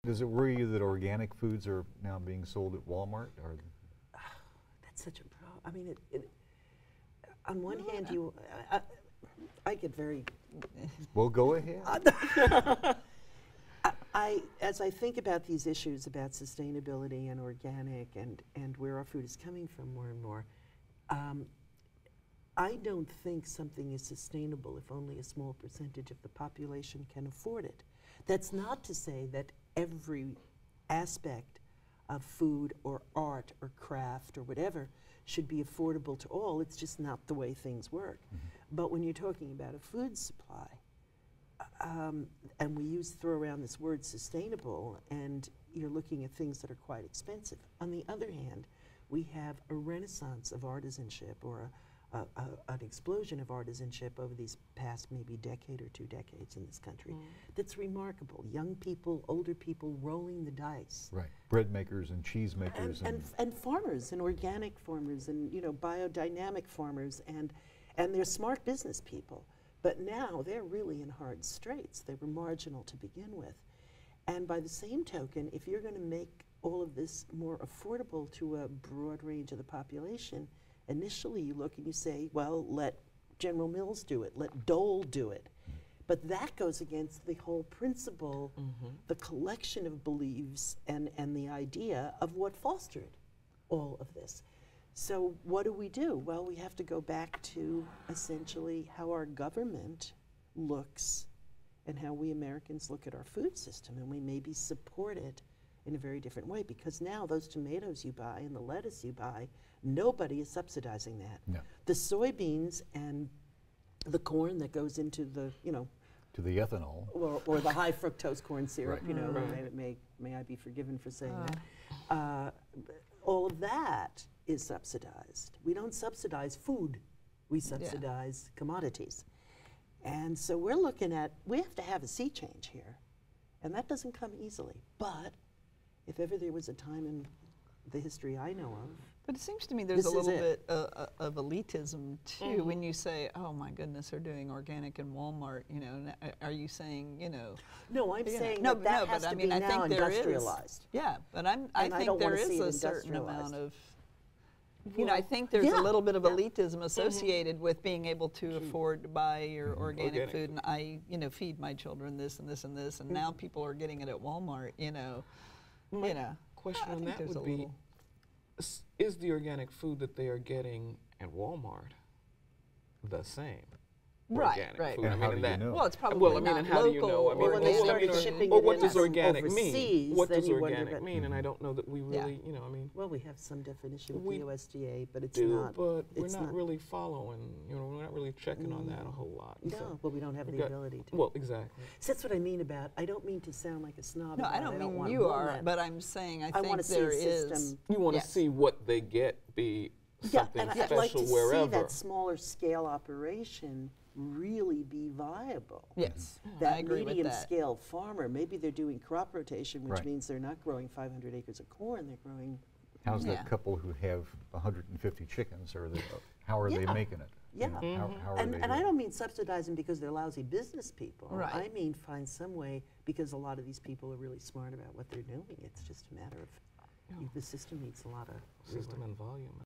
Does it worry you that organic foods are now being sold at Walmart? Or That's such a problem. I mean, on one hand, I get very. Well, go ahead. As I think about these issues about sustainability and organic and where our food is coming from more and more, I don't think something is sustainable if only a small percentage of the population can afford it. That's not to say that every aspect of food or art or craft or whatever should be affordable to all. It's just not the way things work. But when you're talking about a food supply, and we throw around this word sustainable, and you're looking at things that are quite expensive. On the other hand, we have a renaissance of artisanship, or an explosion of artisanship over these past maybe decade or 2 decades in this country. That's remarkable. Young people, older people rolling the dice. Right. Bread makers and cheese makers. And farmers, and organic farmers, and biodynamic farmers, and they're smart business people. But now they're really in hard straits. They were marginal to begin with. And by the same token, if you're going to make all of this more affordable to a broad range of the population, initially you look and you say, well, let General Mills do it, let Dole do it. But that goes against the whole principle, the collection of beliefs and the idea of what fostered all of this. So what do? Well, we have to go back to essentially how our government looks and how we Americans look at our food system, and we maybe support it in a very different way, because now those tomatoes you buy and the lettuce you buy, nobody is subsidizing that. No. The soybeans and the corn that goes into the, to the ethanol. Or the high fructose corn syrup, Right. may I be forgiven for saying that. All of that is subsidized. We don't subsidize food, we subsidize commodities. And so we're looking at, we have to have a sea change here. And that doesn't come easily. But if ever there was a time in the history I know of. But it seems to me there's a little bit of elitism too when you say, oh my goodness, they're doing organic in Walmart, are you saying, No, I'm saying no, that has to be now industrialized. Yeah, but I think there is a certain amount of, I think there's a little bit of elitism associated with being able to afford to buy your organic food, and I, feed my children this and this and this, and now people are getting it at Walmart, Question on that would be, is the organic food that they are getting at Walmart the same? Right. Food? And how do you know? Well, it's probably not and how do you know? When they started shipping or it what in does from organic overseas, mean? What then does you wonder organic mean? And I don't know that we really, Well, we have some definition of we the USDA, but it's do, not. but we're not really following, we're not really checking on that a whole lot. No, So but we don't have the ability to. Well, exactly. So that's what I mean about, I don't mean to sound like a snob. No, I don't mean you are, but I'm saying I think there is. You want to see what they get be something and I'd special like to wherever. see that smaller scale operation really be viable. Yes, That I agree medium with that. scale farmer, maybe they're doing crop rotation, which Right. means they're not growing 500 acres of corn, they're growing. How's that couple who have 150 chickens? How are they Yeah. making it? Yeah. How are And they I doing it? don't mean subsidize them because they're lousy business people. Right. I mean find some way, because a lot of these people are really smart about what they're doing. It's just a matter of, the system needs a lot of System and volume.